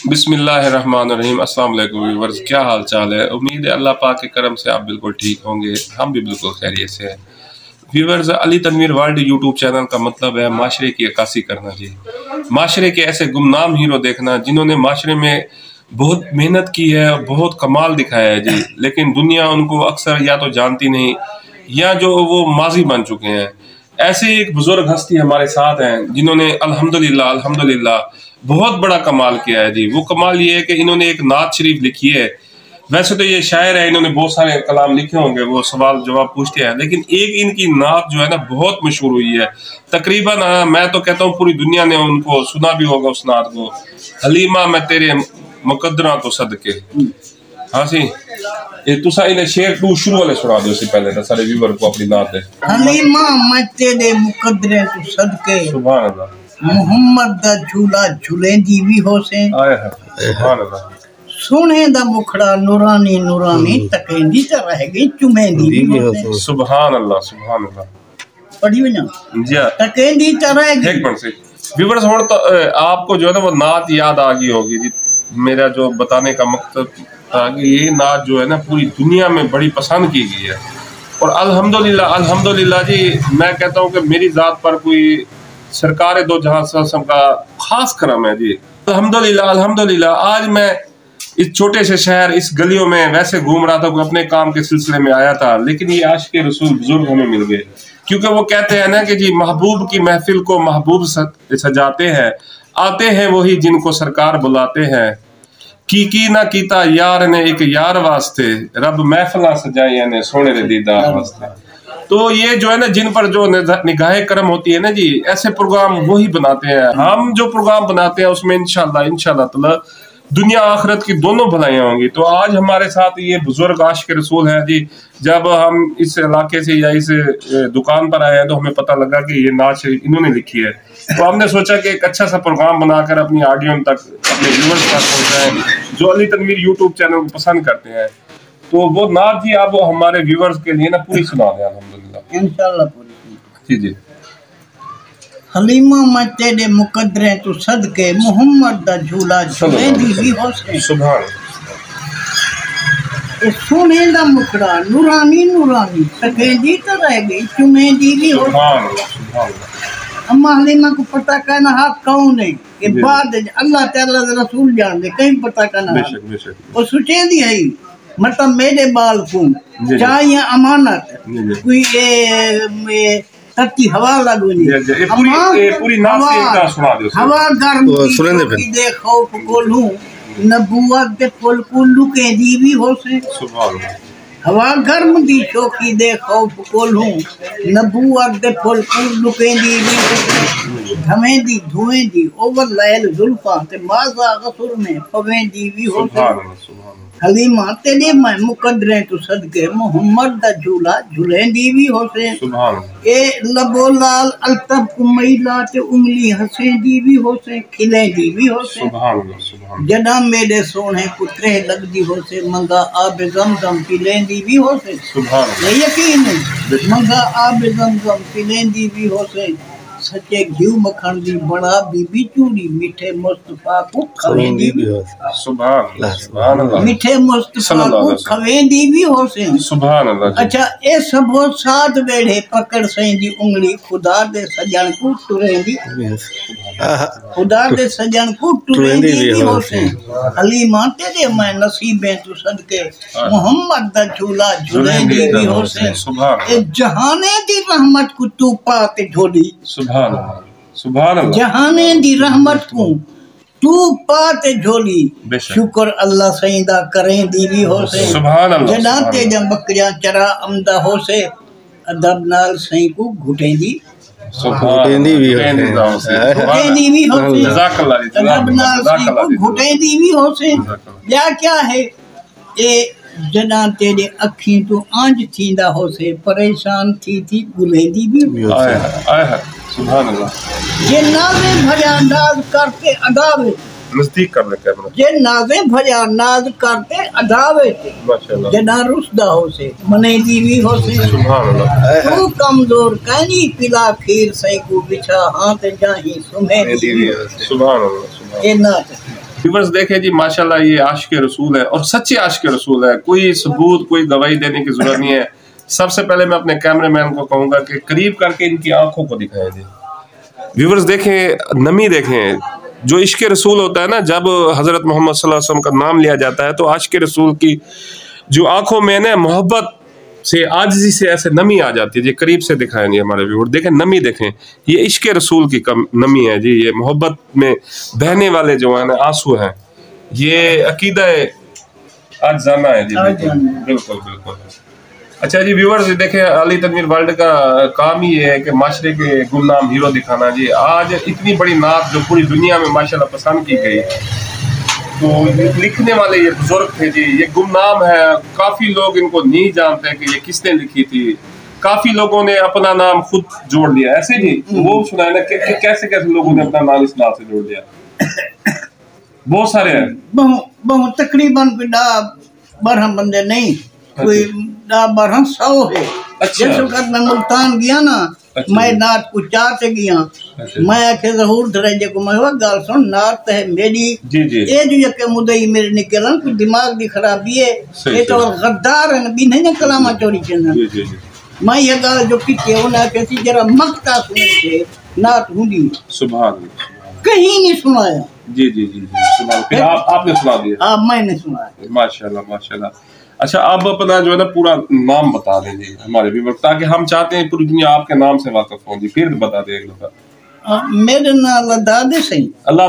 बिस्मिल्लाहिर्रहमानिर्रहीम। अस्सलाम वालेकुम व्यूअर्स, क्या हाल चाल है। उम्मीद है अल्लाह पाक के करम से आप बिल्कुल ठीक होंगे। हम भी बिल्कुल खैरियत से हैं। Viewers, Ali Tanveer world YouTube channel का मतलब है माशरे की अक्कासी करना जी। माशरे के ऐसे गुमनाम हीरो देखना जिन्होंने माशरे में बहुत मेहनत की है, बहुत कमाल दिखाया है जी, लेकिन दुनिया उनको अक्सर या तो जानती नहीं या जो वो माजी बन चुके हैं। ऐसे एक बुजुर्ग हस्ती हमारे साथ हैं जिन्होंने अल्हम्दुलिल्लाह अल्हम्दुलिल्लाह बहुत बड़ा कमाल किया है जी। वो कमाल ये है कि इन्होंने एक नात शरीफ लिखी है। वैसे तो ये शायर है, इन्होंने बहुत सारे कलाम लिखे होंगे, वो सवाल जवाब पूछते हैं, लेकिन एक इनकी नात जो है ना बहुत मशहूर हुई है। तकरीबन मैं तो कहता हूँ पूरी दुनिया ने उनको सुना भी होगा उस नात को। हलीमा मैं तेरे मुकद्दरा तो सदके। हाँ सी, ये तुसा इन्हें शेर तू शुरू वाले सुना दो इससे पहले तो सारे व्यूअर को अपनी नात है। हलीमा मैं तेरे मुकद्दरे तो सदके, सुभान अल्लाह। मुहम्मद दा झूला झूलेंदी भी होसे, सुभान अल्लाह। सोने दा मुखड़ा नूरानी नूरानी, तकेंदी ते रह गई चुमेंदी भी होसे। सुभान अल्लाह सुभान अल्लाह। पढ़ी वना जी हाँ, तकेंदी ते रह गई। एक मिनट से व्यूअर्स, और तो आपको जो है ना वो नात याद आ गई होगी जी। मेरा जो बताने का मकसद था कि ये नात जो है ना पूरी दुनिया में बड़ी पसंद की गई है। और अल्हम्दुलिल्लाह अल्हम्दुलिल्लाह जी, मैं कहता हूँ कि मेरी ज़ात पर कोई सरकार दो जहां का खास करम है जी। अल्हम्दुलिल्लाह अल्हम्दुलिल्लाह। आज मैं इस छोटे से शहर, इस गलियों में वैसे घूम रहा था, कोई अपने काम के सिलसिले में आया था, लेकिन ये आशिक़ रसूल बुजुर्ग हमें मिल गए। क्योंकि वो कहते हैं ना कि जी महबूब की महफिल को महबूब सजाते हैं, आते हैं वही जिनको सरकार बुलाते हैं। की ना कीता यार ने एक यार वास्ते, रब महफिला सजाई ने सोने दे दीदार वास्ते। तो ये जो है ना जिन पर जो निगाहे करम होती है ना जी, ऐसे प्रोग्राम वही बनाते हैं। हम जो प्रोग्राम बनाते हैं उसमें इंशाल्लाह ताला दुनिया आखिरत की दोनों भलाइयाँ होंगी। तो आज हमारे साथ ये बुजुर्ग आशिक़ रसूल है जी। जब हम इस इलाके से या इस दुकान पर आए हैं तो हमें पता लगा कि ये नात शरीफ इन्होंने लिखी है। तो हमने सोचा कि एक अच्छा सा प्रोग्राम बनाकर अपनी ऑडियंस तक, अपने व्यूअर्स तक पहुँचाएं जो अली तनवीर यूट्यूब चैनल को पसंद करते हैं। तो वो नात जी आप वो हमारे व्यूअर्स के लिए ना पूरी सुना दें अल्हम्दुलिल्लाह। इंशाल्लाह पूरी जी जी। हलीमा मैं तेरे मुकद्दरे तो सदके, मुहम्मद दा झूला झूलेंदी भी होसे। सुभान सोने दा मुखड़ा नूरानी नूरानी, तकेंदी तो रह गई चुमेंदी भी होसे। सुभान सुभान। अम्मा हलीमा को पता करना हाथ कौन है कि बाद अल्लाह ताला दा रसूल जान दे, कहीं पता करना। बेशक बेशक। वो सुचेंदी है मतलब मेरे बाल को चाहे अमानत कोई तत्ती हवा लगो पूरी नात से एक बार सुना दो। हवा गर्म की दे खौफ को लूं, नबूवत दे फुल को लुके दी भी हो से। सुभान। हवा गर्म दी शोखी दे खौफ को लूं, नबूवत दे फुल को लुके दी भी हो से। धमें दी धुएं दी ओवर लैल जुल्फा ते माजा गसुर में फवें दी भी हो से। सुभान। हलीमा तेरे मैं मुकद्दरे तो सदके, मुहम्मद दा झूला झूलेंदी भी होसे। सुभान। ए लबो लाल अल्तब कुमैला ते उंगली हसेंदी भी होसे, खिलेंदी भी होसे। सुभान सुभान। जदा मेरे सोने पुत्रे लगदी होसे, मंगा आब ज़मज़म पिलेंदी भी होसे। सुभान। ये यकीन है मंगा आब ज़मज़म पिलेंदी भी होसे। सच्चे घिउ मखन दी बना बीबी चूड़ी, मीठे मुस्तफा को खवेंदी भी होसे। सुभान सुभान अल्लाह। मीठे मुस्तफा को खवेंदी भी होसे। सुभान अल्लाह। अच्छा ए सबो साथ वेढ़े पकड़ सेंदी उंगली, खुदा दे सजन को टुरेंदी, खुदा दे सजन को टुरेंदी भी होसे। हलीमा तेरे मैं नसीबें तू सदके, मुहम्मद दा झूला झूलेंदी भी होसे। ए जहाने दी रहमत को तू पाते झोली, सुभान सुभान। जहाने दी रहमत को तू पाते झोली, शुक्र अल्लाह सईदा करें दी भी होसे। सुभान अल्लाह। जदा ते जब बकरियां चरा अमदा होसे, अदब नाल सई को घुटेंदी घुटेंदी भी होसे। अदब नाल सई को घुटेंदी भी होसे। या क्या है ए जदा तेरे अखी तो आंज थींदा होसे, परेशान थी गुलेंदी भी होसे। सुभान अल्लाह। जे नाज़े भजा नाज करते अदावे, नजदीक कर ले कैमरा। जे नाज़े भजा नाज करते अदावे, माशाअल्लाह। जना रुसदा होसे मने दी भी होसे। सुभान अल्लाह। तू कमजोर कहनी पिला खीर सई को बिछा हाथ जाही सुमे दी भी होसे। सुभान अल्लाह। ए नाच व्यूअर्स देखें जी माशाल्लाह ये आशिक रसूल है और सच्चे आशिक रसूल है, कोई सबूत कोई गवाही देने की जरूरत नहीं है। सबसे पहले मैं अपने कैमरामैन को कहूंगा कि करीब करके इनकी आंखों को दिखाएं जी। व्यूअर्स देखें, नमी देखें, जो इश्क रसूल होता है ना, जब हजरत मोहम्मद सल्लल्लाहु अलैहि वसल्लम का नाम लिया जाता है तो आशिक रसूल की जो आंखों में ना मोहब्बत से आजिज़ी से ऐसे नमी आ जाती है जी। करीब से दिखाएंगे हमारे व्यूअर्स, देखें नमी देखें, ये इश्क रसूल की नमी है जी। ये मोहब्बत में बहने वाले जो है ना आंसू हैं, ये अकीदा आज़ाना है जी। बिल्कुल बिल्कुल। अच्छा जी व्यूअर्स देखें, अली तनवीर वर्ल्ड का काम ही ये है कि माशरे के गुमनाम हीरो दिखाना जी। आज इतनी बड़ी नात जो पूरी दुनिया में माशाल्लाह पसंद की गई, तो लिखने वाले ये बुजुर्ग थे जी, ये गुमनाम है। काफी लोग इनको नहीं जानते कि ये किसने लिखी थी। काफी लोगों ने अपना नाम खुद जोड़ लिया ऐसे जी। वो सुनाए ना कैसे कैसे लोगों ने अपना नाम इस नाम से जोड़ लिया। बहुत सारे हैं, बहुत तकरीबन 10-12 बंदे नहीं, कोई 10-12 100 है। अच्छा। जैसे वक्त मैं मुल्तान गया ना, अच्छा। मैं नात को चार से गया। अच्छा। मैं आखे जहूर दरजे को मैं गाल सुन नात है मेरी जी जी ये जो यके मुदई मेरे निकलन कुछ दिमाग दी खराबी है, सही, ये तो सही। गद्दार है भी नहीं कलामा चोरी चंदा। जी जी जी। मैं ये गाल जो की होना कैसी जरा मक्ता सुने थे नात हुंदी सुभान अल्लाह। कहीं नहीं सुनाया। जी जी जी जी सुभान। फिर आपने सुना दिया। हाँ मैंने सुनाया। माशाल्लाह माशाल्लाह। अच्छा अब अपना जो है ना पूरा नाम बता दें जी हमारे व्यूअर, ताकि हम चाहते हैं पूरी दुनिया आपके नाम से वाकिफ हो जी। फिर बता दें एक दफा। मेरे नाम अल्लाह सही अल्लाह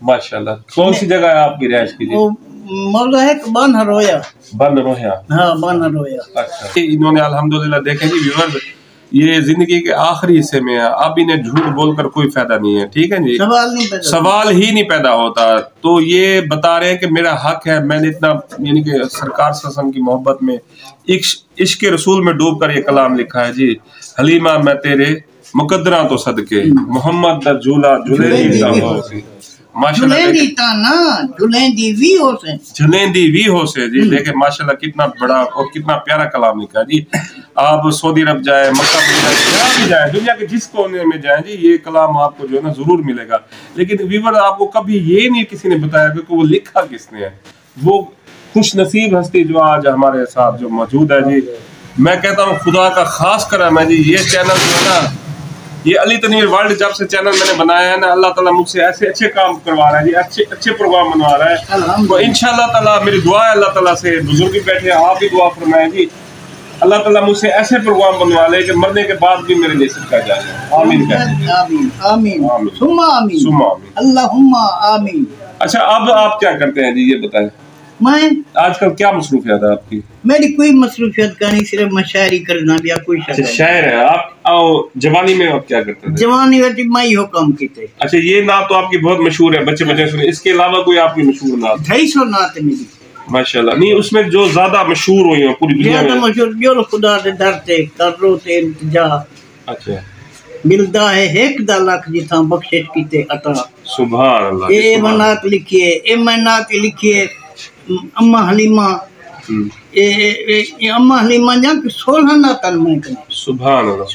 माशाल्लाह। कौन सी जगह है आपकी रिहाइश की जी? वो मौला है कि बन रोया। बंद रोया। हाँ बन रोया। अच्छा। इन्होंने अल्हम्दुलिल्लाह देखें जी व्यूअर, ये जिंदगी के आखिरी हिस्से में है। अब इन्हें झूठ बोलकर कोई फायदा नहीं है, ठीक है जी। सवाल ही नहीं पैदा होता। तो ये बता रहे हैं कि मेरा हक है, मैंने इतना यानी कि सरकार सल्लल्लाहु की मोहब्बत में इश्क रसूल में डूब कर ये कलाम लिखा है जी। हलीमा मैं तेरे मुकद्दरा तो सदके, मोहम्मद दा झूला झूलेंदी झुलेंदी ताना झुलेंदी वी हो से, झुलेंदी वी हो से जी। देखे माशाल्लाह कितना बड़ा और कितना प्यारा कलाम लिखा जी। आप सऊदी अरब जाए, मक्का में जाए, जहाँ भी जाए, दुनिया के जिस कोने में जाए जी, ये कलाम आपको जो है ना जरूर मिलेगा। लेकिन व्यूअर आपको कभी ये नहीं किसी ने बताया कि वो लिखा किसने है। वो खुश नसीब हस्ती जो आज हमारे साथ जो मौजूद है जी, मैं कहता हूँ खुदा का खास करम है जी। ये चैनल जो है ना, ये अली तनवीर वर्ल्ड जब से चैनल मैंने बनाया है ना, अल्लाह ताला मुझसे ऐसे अच्छे काम करवा रहा है जी, अच्छे प्रोग्राम बनवा रहा है। तो इंशाल्लाह ताला मेरी दुआ है अल्लाह ताला से, बुजुर्ग भी बैठे हैं आप भी दुआ फरमाएं जी, अल्लाह ताला मुझसे ऐसे प्रोग्राम बनवा ले कि मरने के बाद भी मेरे लिए सदका जाए। आमीन कहते हैं। आमीन आमीन आमीन सुम्मा आमीन सुम्मा आमीन। अल्लाहुम्मा आमीन। अच्छा अब आप क्या करते हैं जी, ये बताएं। मैं आजकल क्या मसरूफियत है आपकी? मेरी कोई मसरूफियत का नहीं, सिर्फ मैं शायरी करना भी कोई अच्छा शायर है आप। आओ जवानी में आप क्या करते थे? जवानी में मैं यो काम कीते। अच्छा ये नात तो आपकी बहुत मशहूर है, बच्चे बच्चे सुने। इसके अलावा कोई आपकी मशहूर नात? 250 नात मेरी माशाल्लाह। नहीं उसमें जो ज्यादा मशहूर हुई हो पूरी दुनिया में? मशहूर जो खुदा दे दर ते करो ते इंतजा। अच्छा। मिलदा है एक दा लख जिथा बख्शिश कीते अता। सुभान अल्लाह। ए मनात लिखिए, ए मनात लिखिए अम्मा हलीमा। ये अम्मा हलीमा जा 16 नातन में कने। सुभान अल्लाह।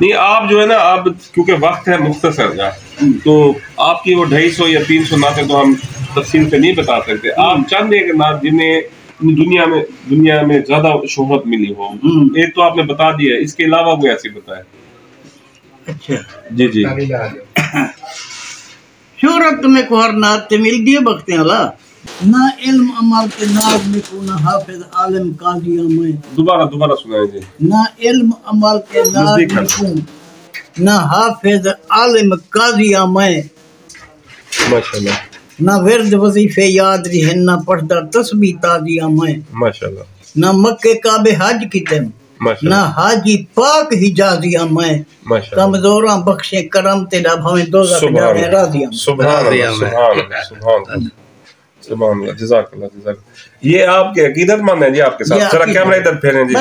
नहीं आप जो है ना, आप क्योंकि वक्त है मुख्तसर का, तो आपकी वो 250 या 300 नातें तो हम तफसील से नहीं बता सकते। आप चंद एक नात जिन्हें दुनिया में ज्यादा शोहरत मिली हो, एक तो आपने बता दिया, इसके अलावा कोई ऐसी बताए? अच्छा जी जी। शोहरत में को हर नात ते मिल दिए बख्ते वाला ना इल्म अमल के नाज में को ना हाफिज आलिम काजी में। दोबारा सुनाए जी। ना इल्म अमल के नाज में को ना हाफिज आलिम काजी में। माशाल्लाह। ना विरद वजीफे याद रहे, ना पढ़दा तस्बीह ताजिया में। माशाल्लाह। ना मक्के काबे हज कीते, ना हाजी पाक हिजाजिया में। कमजोरा बख्शे करम तेरा भवें दोज़ख जावे राजिया। सुभान अल्लाह। जज़ाकल्लाह। ये आपके अकीदतमंद है जी आपके साथ? जरा कैमरा इधर फेरें जी,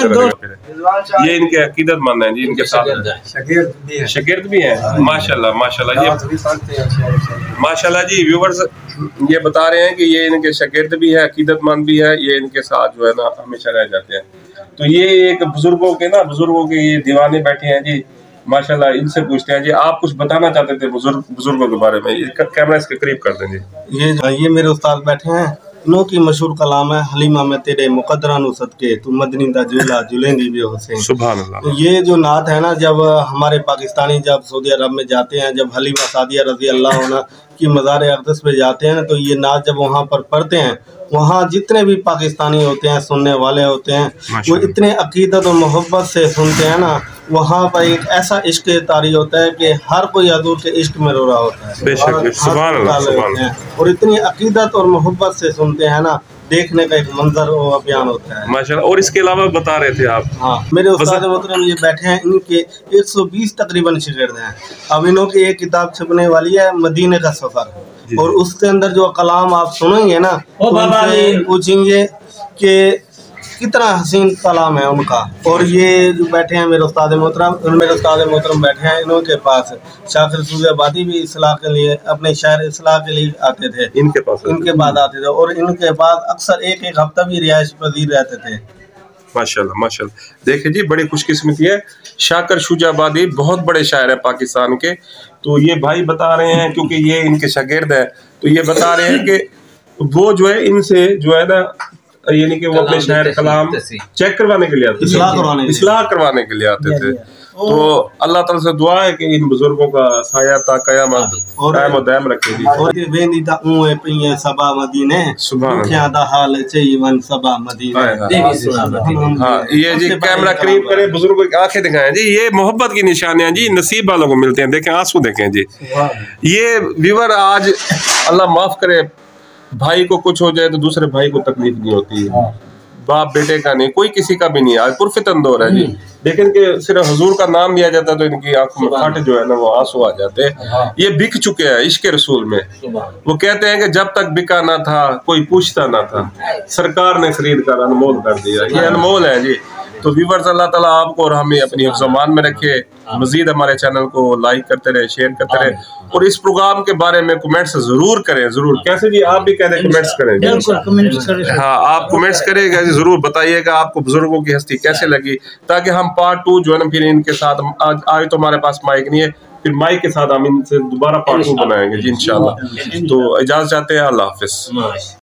ये इनके अकीदतमंद है जी, इनके साथ शागिर्द भी हैं। माशाल्लाह माशाल्लाह। ये माशाल्लाह जी व्यूअर्स ये बता रहे हैं कि ये इनके शागिर्द भी है, अकीदतमंद भी है, ये इनके साथ जो है ना हमेशा रह जाते हैं। तो ये एक बुजुर्गों के ये दीवाने बैठे हैं जी, माशाल्लाह, इनसे पूछते हैं जी, आप कुछ बताना चाहते थे बुजुर्गों के बारे में? ये कैमरा इसके करीब कर दें जी। ये मेरे उस्ताद बैठे हैं, इन्हों की मशहूर कलाम है, हलीमा में तेरे मुकद्दरा नु सदके तू मदनी दा झूला झूलेंगी भी हुसैन। सुभान अल्लाह। तो ये जो नात है ना, जब हमारे पाकिस्तानी जब सऊदी अरब में जाते हैं, जब हलीमा सादिया रजी अल्लाह अन्हा की मज़ार अक़दस पे जाते हैं, तो ये नात जब वहाँ पर पढ़ते हैं, वहाँ जितने भी पाकिस्तानी होते हैं, सुनने वाले होते हैं, वो इतने अकीदत और मोहब्बत से सुनते हैं ना, वहाँ पर एक ऐसा इश्क तारी होता है कि हर कोई हजूर के इश्क में रो रहा होता है, और इतनी अकीदत और मोहब्बत से सुनते हैं ना, देखने का एक मंजर और बयान होता है माशाल्लाह। और इसके अलावा बता रहे थे आप? हाँ, मेरे उस्ताद मोहतरम ये बैठे हैं, इनके 120 तकरीबन शागिर्द हैं। अब इन्हों की एक किताब छपने वाली है, मदीने का सफर, और उसके अंदर जो कलाम आप सुनेंगे ना, उनसे पूछेंगे कि कितना हसीन कलाम है उनका। और ये जो बैठे हैं मेरे उस्ताद मोहतरम बैठे हैं, इनके पास शाकिर सूफी आबादी भी इस्लाह के लिए, अपने शायर इस्लाह के लिए आते थे, इनके पास आते थे, और इनके पास अक्सर एक हफ्ता भी रिहाइश पजीर रहते थे। माशाल्लाह माशाल्लाह। देखिए जी, बड़ी खुशकिस्मती है, शाकिर शुजाबादी बहुत बड़े शायर है पाकिस्तान के। तो ये भाई बता रहे हैं, क्योंकि ये इनके शागिर्द हैं, तो ये बता रहे हैं कि वो जो है इनसे जो है ना, यानी कि वो अपने शायर कलाम चेक करवाने के लिए आते थे, इस्लाह करवाने के लिए आते थे। तो अल्लाह ताला से दुआ है कि इन बुजुर्गों का साया ता कयामत कायम व दायम रखे जी। और ये वेंदी दा ऊए पिए सबा मदीने, दुखियां दा हाल चईवन सबा मदीने। हाँ, ये जी कैमरा करीब करे, बुजुर्गों की आंखें दिखाएं जी, ये मोहब्बत की निशानियां जी, नसीब वालों को मिलते हैं। देखें, आंसू देखें जी। ये व्यूअर, आज अल्लाह माफ करे, भाई को कुछ हो जाए तो दूसरे भाई को तकलीफ नहीं होती है, बाप बेटे का नहीं, कोई किसी का भी नहीं। आज पुरफितन दौर है जी, लेकिन कि सिर्फ हुजूर का नाम लिया जाता है तो इनकी आंखों में फट जो है ना, वो आंसू आ जाते हैं। ये बिक चुके हैं इश्क रसूल में। वो कहते हैं कि जब तक बिका ना था कोई पूछता ना था, सरकार ने खरीद कर अनमोल कर दिया। ये अनमोल है जी। तो व्यूअर्स, अल्लाह ताला आपको और हमें अपनी हिफ्ज़-ओ-मान में रखे। मजीद हमारे चैनल को लाइक करते रहे, शेयर करते रहे, और इस प्रोग्राम के बारे में कमेंट्स जरूर करें, जरूर। कैसे जी, आप भी कह रहे हैं कमेंट्स करें? हाँ, आप कमेंट्स करेगा, जरूर बताइएगा आपको बुजुर्गों की हस्ती कैसे लगी, ताकि हम पार्ट 2 जो है ना, फिर इनके साथ, आज तो हमारे पास माइक नहीं है, फिर माइक के साथ हम इनसे दोबारा पार्ट 2 बनाएंगे जी इंशाल्लाह। तो इजाजत चाहते हैं, अल्लाह हाफिज।